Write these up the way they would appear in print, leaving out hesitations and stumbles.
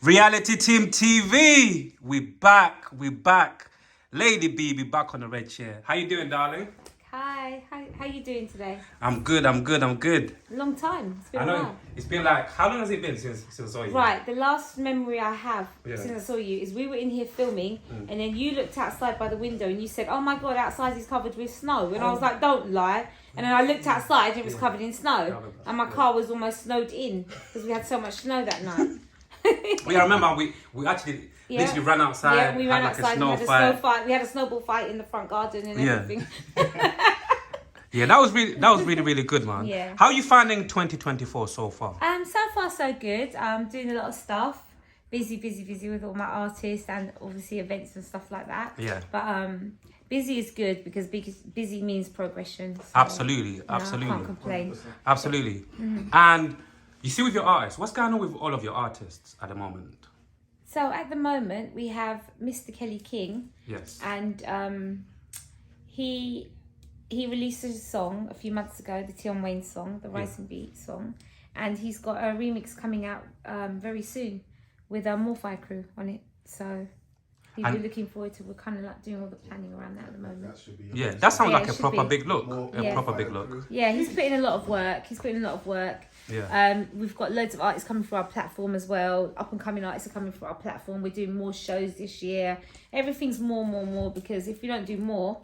Reality Team TV. We back. Lady Bibi back on the red chair. How you doing, darling? Hi, how you doing today? I'm good. Long time. It's been I a know while. it's been like, how long has it been since I saw you? Right, the last memory I have Yeah. since I saw you is we were in here filming and then you looked outside by the window and you said, "Oh my god, outside is covered with snow." And I was like, "Don't lie." And then I looked outside and it was covered in snow. And my car was almost snowed in because we had so much snow that night. Well, I remember we actually literally ran outside. Yeah, we ran had outside like and had a snow fight. We had a snowball fight in the front garden and everything. Yeah, that was really good, man. Yeah. How are you finding 2024 so far? So far so good. Doing a lot of stuff. Busy with all my artists and obviously events and stuff like that. Yeah. But busy is good because busy means progression. So, Absolutely. I can't complain. Absolutely. Mm-hmm. And you see with your artists, what's going on with all of your artists at the moment? So at the moment we have Mr. Kelly King. Yes. And he released a song a few months ago, the Tion Wayne song, the Rice and Beat song, and he's got a remix coming out very soon with a Morphi crew on it. So we're looking forward to. We're kind of like doing all the planning around that at the moment. Yeah, that sounds like a proper big look. Proper big look. Yeah, he's putting a lot of work. Yeah. We've got loads of artists coming for our platform as well. Up and coming artists are coming for our platform. We're doing more shows this year. Everything's more because if we don't do more,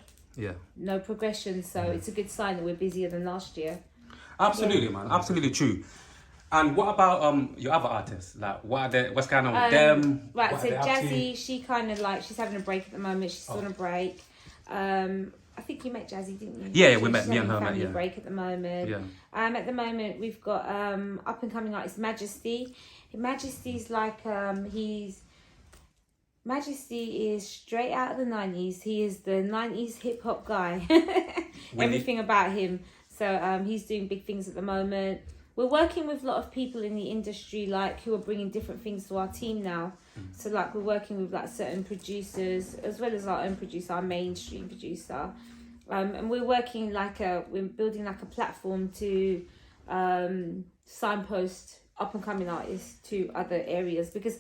no progression. So it's a good sign that we're busier than last year. Absolutely, man. Absolutely true. And what about your other artists? Like, what's going on with them? Right, so Jazzy, she kind of like, she's having a break at the moment. She's on a break. I think you met Jazzy, didn't you? Yeah, we met. She's Me and having her a family met. break at the moment. Yeah. At the moment we've got up and coming artist Majesty. Majesty's like Majesty is straight out of the 90s. He is the 90s hip hop guy. Everything about him. So he's doing big things at the moment. We're working with a lot of people in the industry, like who are bringing different things to our team now. So like we're working with like certain producers as well as our own producer, our mainstream producer. And we're working we're building like a platform to signpost up and coming artists to other areas because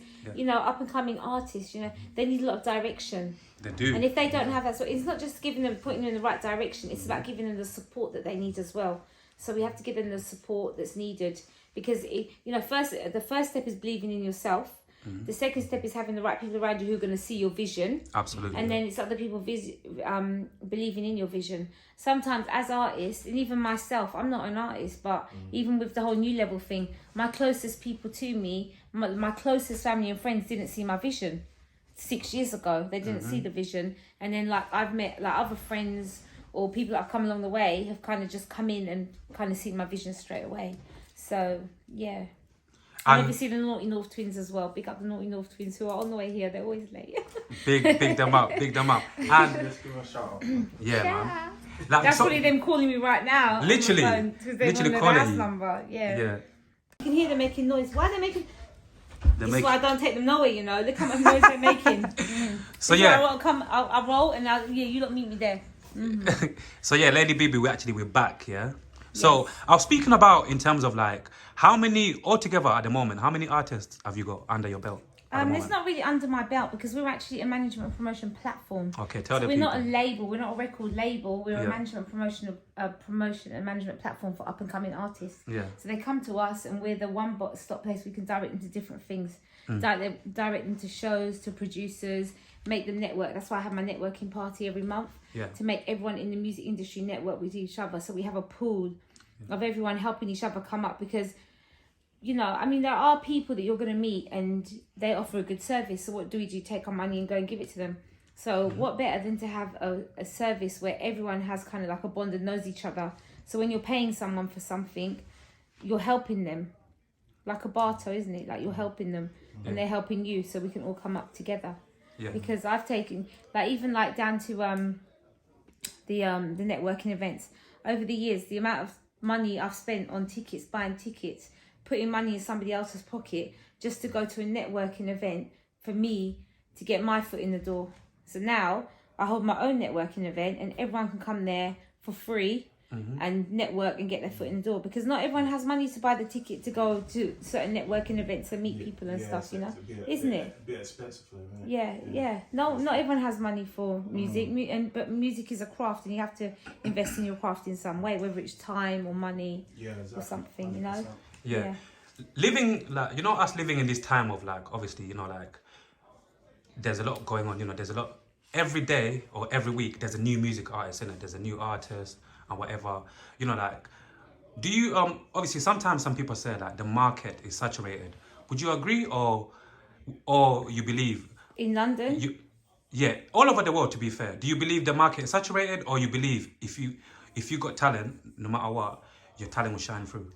up and coming artists, they need a lot of direction. They do. And if they don't have that, so it's not just putting them in the right direction. It's about giving them the support that they need as well. So we have to give them the support that's needed because the first step is believing in yourself. Mm-hmm. The second step is having the right people around you who are going to see your vision. Absolutely. And then it's other people believing in your vision. Sometimes as artists, and even myself, I'm not an artist, but even with the whole New Level thing, my closest people to me, my closest family and friends didn't see my vision 6 years ago. They didn't see the vision. And then I've met other friends or people that have come along the way have kind of just come in and kind of seen my vision straight away. So, yeah. And obviously the Naughty North twins as well. Big up the Naughty North twins who are on the way here. They're always late. big them up. And let's give them a shout out. Yeah, man. That's probably them calling me right now. Literally calling the house number. Yeah. You can hear them making noise. Why are they making... This is why I don't take them nowhere, Look how much noise they're making. So yeah. I'll roll and you lot meet me there. Mm-hmm. So yeah, Lady Bibi, we're back, yeah? So yes. I was speaking about in terms of how many altogether at the moment, how many artists have you got under your belt? It's not really under my belt because we're actually a management and promotion platform. Okay, tell the people. We're not a label, we're not a record label, we're a management promotion and management platform for up and coming artists. Yeah. So they come to us and we're the one-stop place we can direct them to different things. Direct them to shows, to producers, make them network. That's why I have my networking party every month to make everyone in the music industry network with each other. So we have a pool of everyone helping each other come up because, there are people that you're going to meet and they offer a good service. So what do? Take our money and go and give it to them. So what better than to have a service where everyone has kind of like a bond and knows each other. So when you're paying someone for something, you're helping them. Like a barter, isn't it? Like you're helping them and they're helping you so we can all come up together. Yeah. Because I've taken even down to the networking events over the years, the amount of money I've spent on tickets, buying tickets, putting money in somebody else's pocket just to go to a networking event for me to get my foot in the door. So now I hold my own networking event and everyone can come there for free and network and get their foot in the door, because not everyone has money to buy the ticket to go to certain networking events and meet people and stuff, you know, isn't it? A bit expensive for them, isn't it? Yeah. No, not everyone has money for music, but music is a craft, and you have to invest in your craft in some way, whether it's time or money or something, you know. Yeah. Living, like, you know, us living in this time of, like, obviously, you know, like, there's a lot going on, you know, there's a lot every day or every week. There's a new music artist, in it. There's a new artist and whatever, you know, like, do you obviously sometimes some people say that the market is saturated. Would you agree, or you believe in London? All over the world, to be fair. Do you believe the market is saturated, or you believe if you got talent, no matter what, your talent will shine through?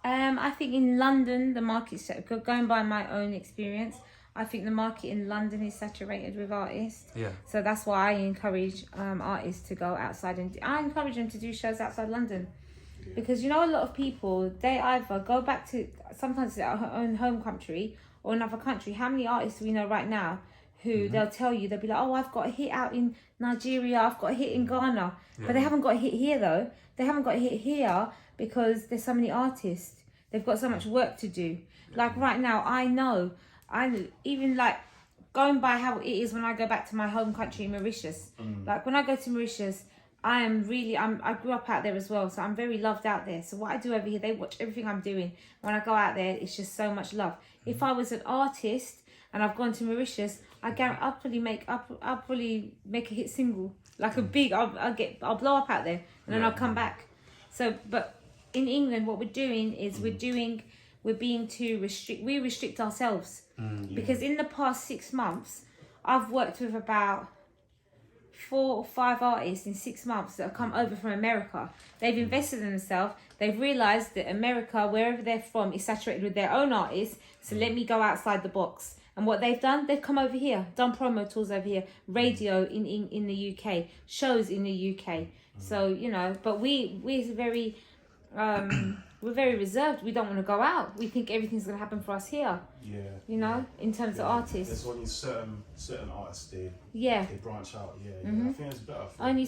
I think in London the market's going by my own experience. I think the market in London is saturated with artists. Yeah. So that's why I encourage artists to go outside, and I encourage them to do shows outside London. Because, you know, a lot of people, they either go back to sometimes their own home country or another country. How many artists do we know right now who they'll tell you, they'll be like, oh, I've got a hit out in Nigeria, I've got a hit in Ghana. Yeah. But they haven't got a hit here, though. They haven't got a hit here because there's so many artists. They've got so much work to do. Like right now, I even like going by how it is when I go back to my home country, Mauritius. Like when I go to Mauritius, I grew up out there as well, so I'm very loved out there. So what I do over here, they watch everything I'm doing. When I go out there, it's just so much love. If I was an artist and I've gone to Mauritius, I'll probably make a hit single, like a big. I'll blow up out there, and then I'll come back. So, but in England, what we're doing is we're being too restrict. We restrict ourselves because in the past 6 months, I've worked with about 4 or 5 artists in 6 months that have come over from America. They've invested in themselves. They've realised that America, wherever they're from, is saturated with their own artists. So let me go outside the box. And what they've done, they've come over here, done promo tours over here, radio in the UK, shows in the UK. So, you know, but we're very reserved. We don't want to go out. We think everything's going to happen for us here. Yeah. You know, in terms of artists. There's only certain artists they branch out. Yeah. I think it's better. And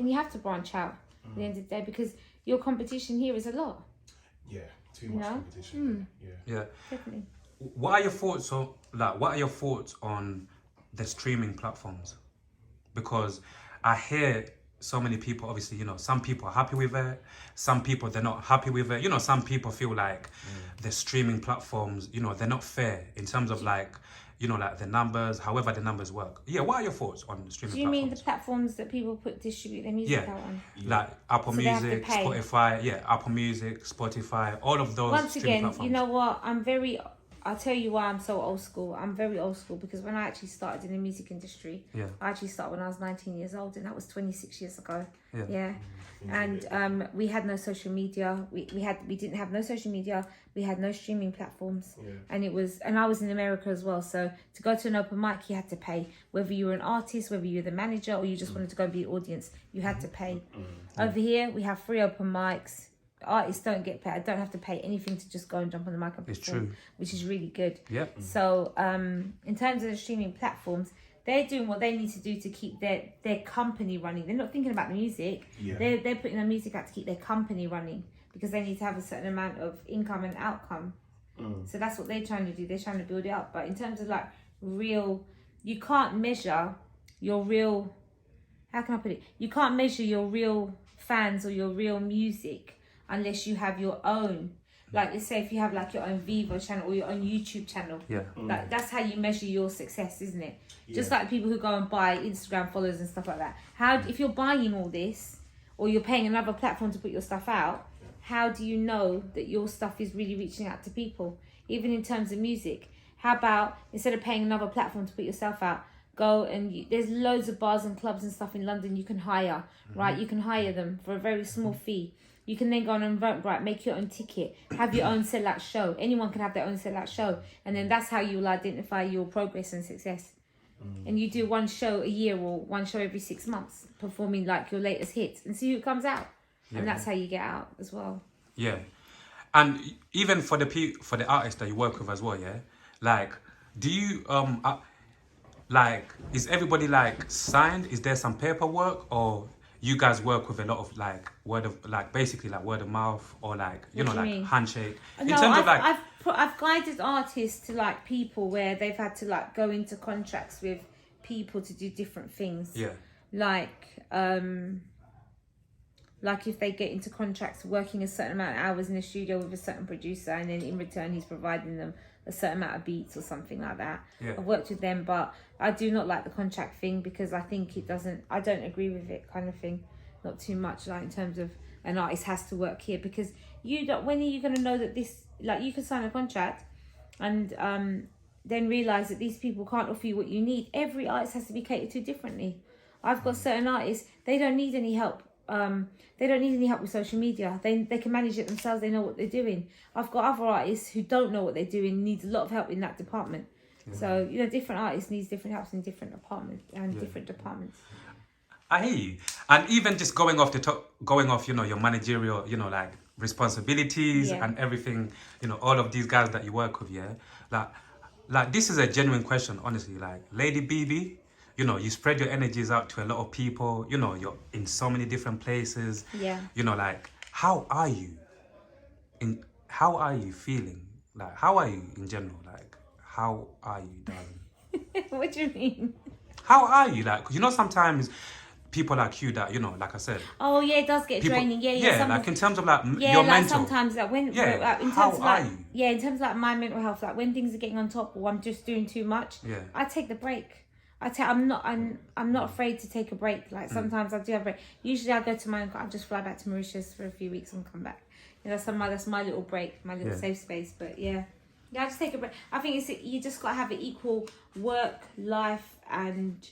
you have to branch out at the end of the day, because your competition here is a lot. Yeah, too much competition. Yeah. Definitely. What are your thoughts on the streaming platforms? Because I hear so many people, obviously, you know, some people are happy with it, some people they're not happy with it. You know, some people feel like the streaming platforms, you know, they're not fair in terms of like, you know, like the numbers, however the numbers work. Yeah, what are your thoughts on the streaming platforms? Do you mean the platforms that people distribute their music out on? Like Apple Music, Spotify, Apple Music, Spotify, all of those. Once streaming again, platforms. you know what, I'll tell you why I'm so old school. I'm very old school because when I actually started in the music industry, I actually started when I was 19 years old, and that was 26 years ago. Yeah. And we had no social media. We didn't have no social media. We had no streaming platforms. And I was in America as well. So to go to an open mic, you had to pay. Whether you were an artist, whether you were the manager, or you just wanted to go be an audience, you had to pay. Over here, we have free open mics. Artists don't get paid. I don't have to pay anything to just go and jump on the mic and perform, which is really good. Yep. So in terms of the streaming platforms, they're doing what they need to do to keep their company running. They're not thinking about the music. They're putting their music out to keep their company running because they need to have a certain amount of income and outcome. So that's what they're trying to do. They're trying to build it up. But in terms of like you can't measure your real, how can I put it? You can't measure your real fans or your real music unless you have your own, like let's say if you have like your own Vivo channel or your own YouTube channel. Like that's how you measure your success, isn't it? Just like people who go and buy Instagram followers and stuff like that. If you're buying all this or you're paying another platform to put your stuff out, how do you know that your stuff is really reaching out to people? Even in terms of music, how about instead of paying another platform to put yourself out, go and there's loads of bars and clubs and stuff in London you can hire, right? You can hire them for a very small fee. You can then go on and vote, right, make your own ticket, have your own sellout show. Anyone can have their own sellout show. And then that's how you'll identify your progress and success. And you do one show a year or one show every 6 months, performing like your latest hits and see who comes out. And that's how you get out as well. Yeah. And even for the artists that you work with as well, like, do you, like, is everybody like signed? Is there some paperwork, or you guys work with a lot of like basically like word of mouth or like you know like handshake. In terms of like I've guided artists to like people where they've had to like go into contracts with people to do different things. Yeah. Like if they get into contracts working a certain amount of hours in the studio with a certain producer, and then in return he's providing them a certain amount of beats or something like that. Yeah. I've worked with them, but I do not like the contract thing because I think I don't agree with it kind of thing. Not too much like in terms of an artist has to work here, because when are you going to know that this, like you can sign a contract and then realise that these people can't offer you what you need. Every artist has to be catered to differently. I've got certain artists, they don't need any help. They don't need any help with social media. They can manage it themselves. They know what they're doing. I've got other artists who don't know what they're doing, needs a lot of help in that department. Yeah. So, different artists needs different helps in different departments and different departments. I hear you. And even just going off, your managerial, like responsibilities and everything, all of these guys that you work with, like this is a genuine question, honestly. Like Lady Bibi, you spread your energies out to a lot of people, you're in so many different places. Yeah. Like how are you feeling? Like how are you in general? Like how are you, darling? What do you mean? How are you? Like, sometimes people like you that, like I said. Oh yeah, it does get draining. Yeah. Like in terms of like your mental. Sometimes like when in terms of like my mental health, like when things are getting on top or I'm just doing too much, I take the break. I'm not afraid to take a break. Like sometimes I do have a break. Usually I go to I just fly back to Mauritius for a few weeks and come back. That's my little break, my little safe space. But I just take a break. I think you just gotta have an equal work, life, and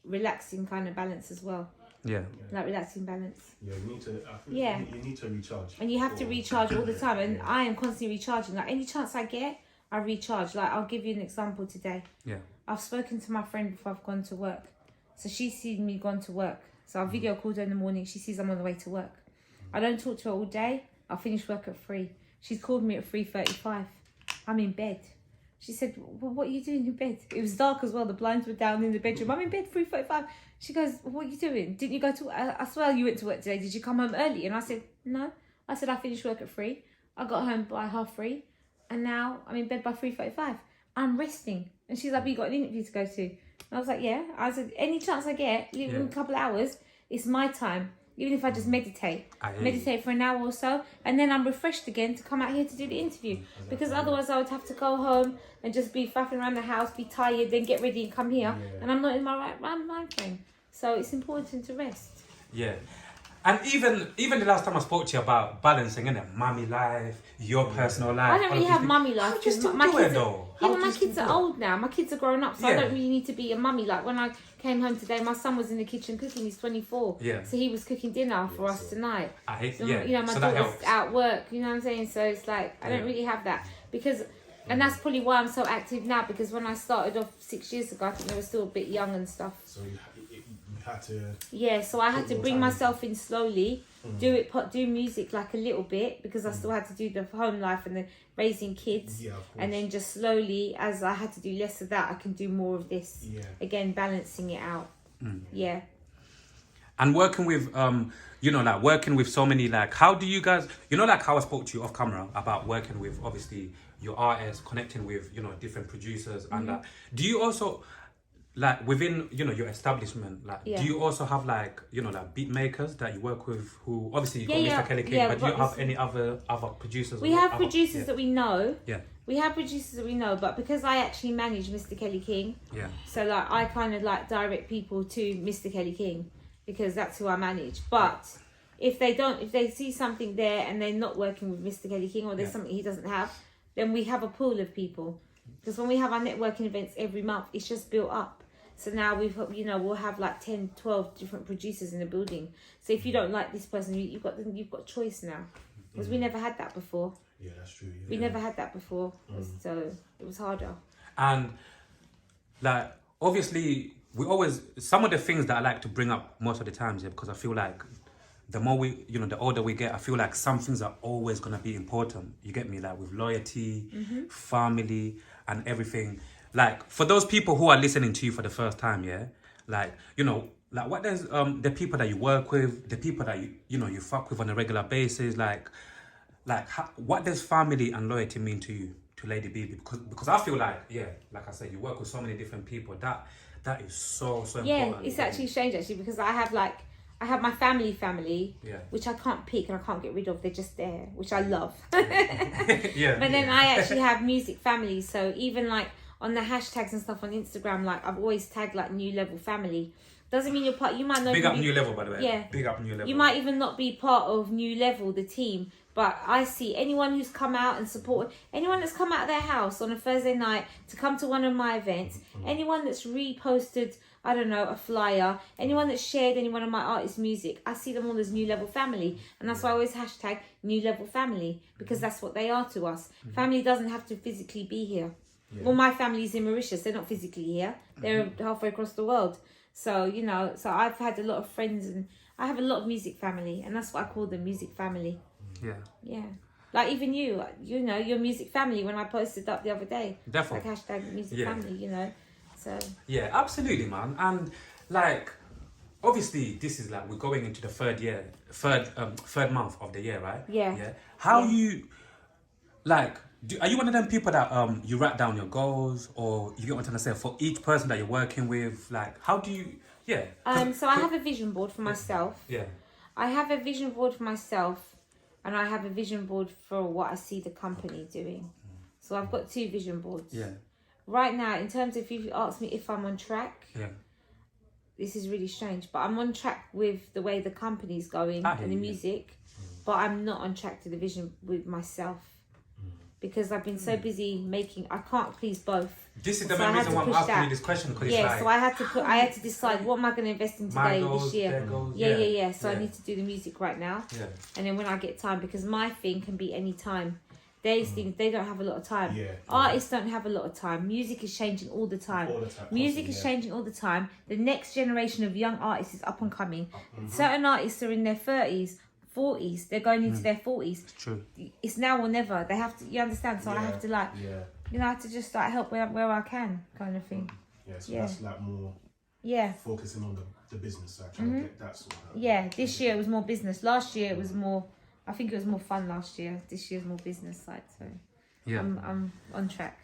relaxing kind of balance as well. Yeah. Like relaxing balance. Yeah, you need to. I think you need to recharge. And you have to recharge all the time. And I am constantly recharging. Like any chance I get, I recharge. Like I'll give you an example today. Yeah. I've spoken to my friend before I've gone to work. So she's seen me gone to work. So I video called her in the morning. She sees I'm on the way to work. I don't talk to her all day. I'll finish work at 3. She's called me at 3:35. I'm in bed. She said, well, what are you doing in bed? It was dark as well. The blinds were down in the bedroom. I'm in bed 3:35. She goes, what are you doing? Didn't you go to work? I swear you went to work today. Did you come home early? And I said, no. I said, I finished work at 3. I got home by 3:30. And now I'm in bed by 3:35. I'm resting. And she's like, but you got an interview to go to. And I was like, yeah. I said, any chance I get, even in a couple of hours, it's my time. Even if I just meditate for an hour or so, and then I'm refreshed again to come out here to do the interview. Because otherwise I would have to go home and just be faffing around the house, be tired, then get ready and come here. And I'm not in my right mind frame. So it's important to rest. Yeah. And even the last time I spoke to you about balancing, innit? Mummy life, your personal life. I don't really have mummy life. How do you still do it though? But my kids are old now. My kids are grown up, so I don't really need to be a mummy. Like when I came home today, my son was in the kitchen cooking. He's 24. Yeah. So he was cooking dinner for us tonight. My so daughter's out work. You know what I'm saying? So it's like I don't really have that because, and that's probably why I'm so active now. Because when I started off 6 years ago, I think they were still a bit young and stuff. So you had to. Yeah, so I had to bring myself in slowly. Do music like a little bit because I still had to do the home life and the raising kids, and then just slowly as I had to do less of that, I can do more of this. Again, balancing it out. And working with working with so many, like, how do you guys, like how I spoke to you off camera about working with obviously your artists, connecting with different producers, and do you also, like, within your establishment, like do you also have like beat makers that you work with who obviously you got Mr. Kelly King, but do you have any other producers? We have producers that we know. We have producers that we know, but because I actually manage Mr. Kelly King, so like I kind of like direct people to Mr. Kelly King because that's who I manage. But if they see something there and they're not working with Mr. Kelly King or there's something he doesn't have, then we have a pool of people. Because when we have our networking events every month, it's just built up. So now we'll have like 10, 12 different producers in the building. So if you don't like this person, you've got choice now. Because we never had that before. Yeah, that's true. We never had that before. So it was harder. And like obviously some of the things that I like to bring up most of the times, because I feel like the more the older we get, I feel like some things are always going to be important. You get me? Like with loyalty, family, and everything. Like, for those people who are listening to you for the first time, like, like what does the people that you work with, the people that you fuck with on a regular basis, what does family and loyalty mean to you, to Lady Bibi? Because I feel like, yeah, like I said, you work with so many different people. That is so important. Yeah, it's actually strange actually, because I have my family, yeah, which I can't pick and I can't get rid of. They're just there, which I love. Yeah. But then I actually have music family. So even like on the hashtags and stuff on Instagram, like I've always tagged like New Level Family. Doesn't mean you're part. You might not. Big up New Level, by the way. Yeah. Big up New Level. You might even not be part of New Level, the team. But I see anyone who's come out and supported, anyone that's come out of their house on a Thursday night to come to one of my events, anyone that's reposted, I don't know, a flyer, anyone that's shared any one of my artists' music, I see them all as New Level Family. And that's why I always hashtag New Level Family, because that's what they are to us. Family doesn't have to physically be here. Yeah. Well, my family's in Mauritius. They're not physically here. They're halfway across the world. So, so I've had a lot of friends and I have a lot of music family, and that's what I call them, music family. Yeah. Yeah. Like even your music family, when I posted up the other day. Definitely. Like hashtag music family, So. Yeah, absolutely, man. And like, obviously, this is like, we're going into the third month of the year, right? Yeah. Yeah. How you, like, are you one of them people that you write down your goals, or you get what I'm trying to say, for each person that you're working with? Like, how do you, yeah. So I have a vision board for myself. Yeah. I have a vision board for myself, and I have a vision board for what I see the company doing. So I've got 2 vision boards. Yeah. Right now, in terms of if you ask me if I'm on track, yeah, this is really strange, but I'm on track with the way the company's going and the music, but I'm not on track to the vision with myself. Because I've been so busy I can't please both. This is the main reason why I'm asking you this question. So I had to decide what am I going to invest in today, this year. Yeah. So I need to do the music right now. Yeah. And then when I get time, because my thing can be any time. They don't have a lot of time. Yeah. Artists don't have a lot of time. Music is changing all the time. Music is changing all the time. The next generation of young artists is up and coming. Certain artists are in their 30s. 40s, they're going into their 40s. It's true. It's now or never. They have to, you understand? So I have to I have to just help where I can, kind of thing. Yeah, so that's like more focusing on the business side, trying to get that sort of. Yeah, this year it was more business. Last year it was more, I think it was more fun last year. This year's more business side, so yeah. I'm on track.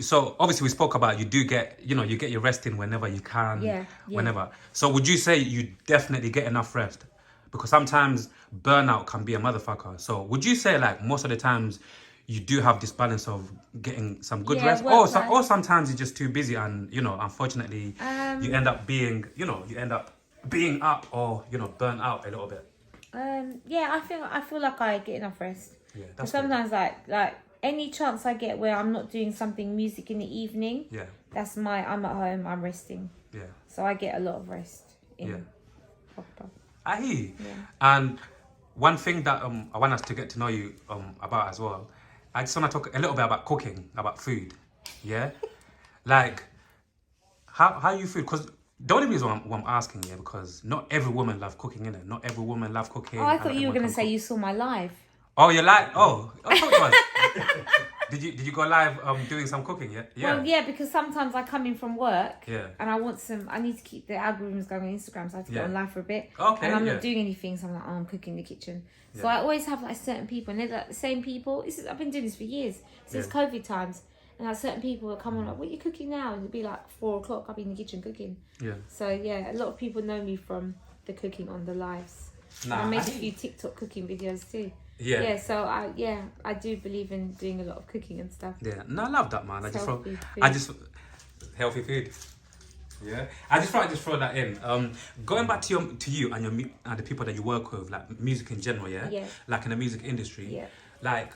So obviously we spoke about, you do get, you get your rest in whenever you can, whenever. So would you say you definitely get enough rest? Because sometimes burnout can be a motherfucker. So would you say like most of the times you do have this balance of getting some good rest, or sometimes you're just too busy and unfortunately you end up being up or burnt out a little bit? I feel like I get enough rest. Yeah, that's sometimes like any chance I get where I'm not doing something music in the evening, I'm at home, I'm resting. Yeah. So I get a lot of rest in proper. I hear you. Yeah. And one thing that I want us to get to know you about as well, I just want to talk a little bit about cooking, about food. Yeah? Like, how you feel? Because the only reason why I'm asking, because not every woman loves cooking, innit? Not every woman loves cooking. Oh, I thought you were going to say you saw my live. Oh, you're live? Oh, I thought it was. Did you go live doing some cooking? Yeah. Well, yeah, because sometimes I come in from work. Yeah. And I need to keep the algorithms going on Instagram, so I have to go on live for a bit. Okay. And I'm not doing anything, so I'm like, I'm cooking in the kitchen. So I always have like certain people, and they're like the same people. I've been doing this for years, since COVID times. And like certain people will come on like, what are you cooking now? And it'll be like 4:00. I'll be in the kitchen cooking. Yeah. So yeah, a lot of people know me from the cooking on the lives. Nah, I made a few TikTok cooking videos too. Yeah. So I do believe in doing a lot of cooking and stuff. Yeah. No, I love that, man. Healthy food. Yeah. I just throw that in. Going back to you and the people that you work with, like music in general, like in the music industry, like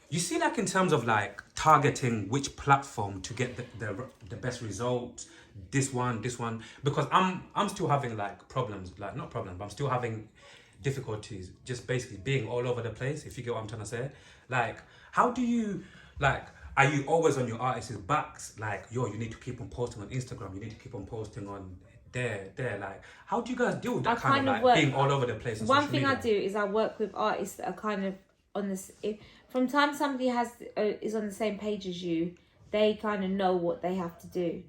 you see, like in terms of like targeting which platform to get the best results. This one, because I'm still having like problems, like not problems, but I'm still having difficulties just basically being all over the place, if you get what I'm trying to say. Like, how do you, like, are you always on your artists' backs? Like, you need to keep on posting on Instagram, you need to keep on posting on there. Like, how do you guys deal with that kind of like being all over the place? One thing I do is I work with artists that are kind of on this. If from time somebody is on the same page as you, they kind of know what they have to do.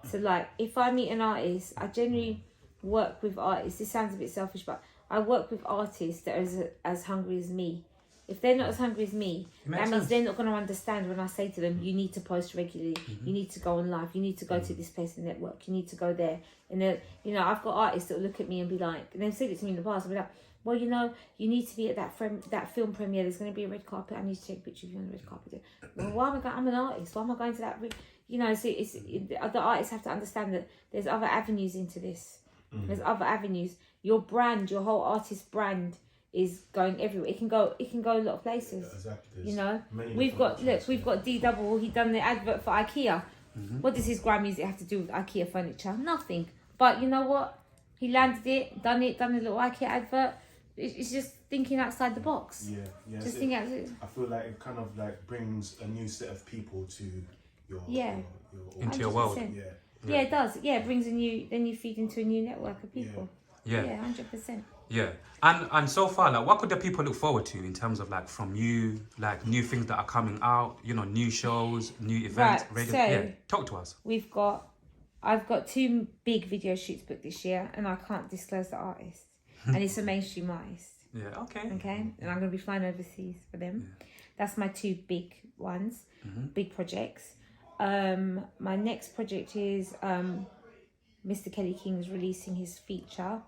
So like, if I meet an artist, I generally work with artists. This sounds a bit selfish, but I work with artists that are as hungry as me. If they're not as hungry as me, that means they're not going to understand when I say to them, you need to post regularly, you need to go on live, you need to go to this place and network, you need to go there. And then, you know, I've got artists that will look at me and be like, and they've said it to me in the past, I'll be like, well, you know, you need to be at that film premiere, there's going to be a red carpet, I need to take a picture of you on the red carpet. Well, why am I going, I'm an artist, why am I going to that, you know, so the artists have to understand that there's other avenues into this. There's other avenues. Your brand, your whole artist brand is going everywhere. It can go a lot of places. Yeah, exactly. You know, we've got D Double. He done the advert for IKEA. What does his grime music have to do with IKEA furniture? Nothing. But you know what? He landed it, done a little IKEA advert. It's just thinking outside the box. Yeah. Just thinking outside. I feel like it kind of like brings a new set of people to your into your world. Yeah, it does. Yeah, it brings then you feed into a new network of people. Yeah, 100%. Yeah, and so far, like, what could the people look forward to in terms of like from you, like new things that are coming out, you know, new shows, new events? Right, so talk to us. I've got 2 big video shoots booked this year, and I can't disclose the artist, and it's a mainstream artist. Yeah, okay. And I'm gonna be flying overseas for them. That's my 2 big ones, big projects. My next project is Mr. Kelly King's releasing his feature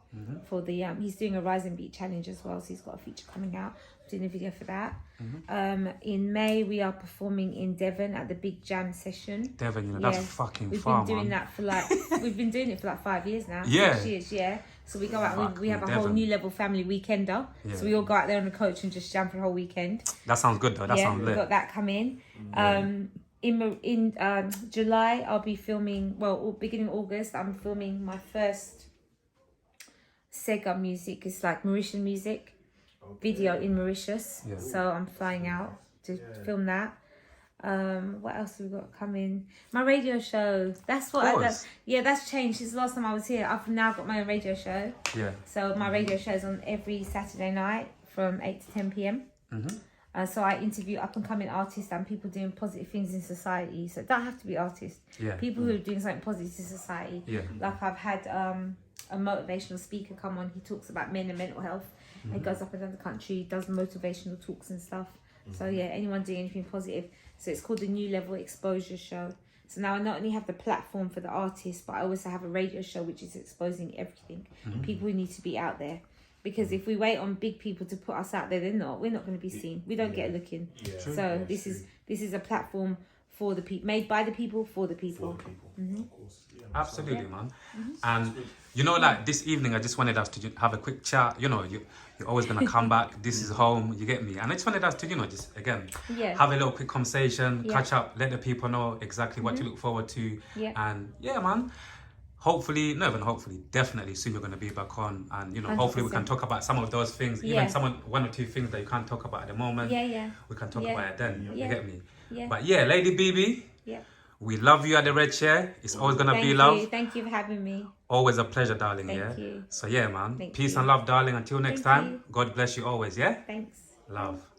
for the he's doing a Rise and Beat challenge as well, so he's got a feature coming out. I'm doing a video for that. In May we are performing in Devon at the Big Jam session. Devon, you know, that's fucking We've far, been doing man. that for like we've been doing it for like 5 years now. 6 years, So we go out and we have a whole New Level family weekender. So we all go out there on the coach and just jam for the whole weekend. That sounds good though. That sounds lit. We've got that coming. In July, I'll be filming, beginning August, I'm filming my first Sega music. It's like Mauritian music video in Mauritius. So I'm flying out to film that. What else have we got coming? My radio show. That's what that's changed since the last time I was here. I've now got my own radio show. So my radio show is on every Saturday night from 8 to 10 p.m. So I interview up and coming artists and people doing positive things in society. So it don't have to be artists. People who are doing something positive in society. Like I've had a motivational speaker come on. He talks about men and mental health. He goes up and down the country, does motivational talks and stuff. So anyone doing anything positive. So it's called the New Level Exposure Show. So now I not only have the platform for the artists, but I also have a radio show which is exposing everything. People who need to be out there. Because if we wait on big people to put us out there, we're not going to be seen. We don't get a look in. So this is a platform for the people, made by the people, for the people. Of course. Absolutely, man. And you know, like this evening, I just wanted us to have a quick chat. You know, you're always going to come back. This is home. You get me? And I just wanted us to, you know, just again, have a little quick conversation, catch up, let the people know exactly what to look forward to. And man. Definitely soon you're going to be back on, and you know, 100%. Hopefully we can talk about some of those things, even one or two things that you can't talk about at the moment. We can talk about it then. You get me? But Lady Bibi, we love you at the Red Chair. It's always going to be love. Thank you for having me. Always a pleasure, darling. Thank you. So man, peace and love, darling. Until next time, God bless you always. Thanks. Love.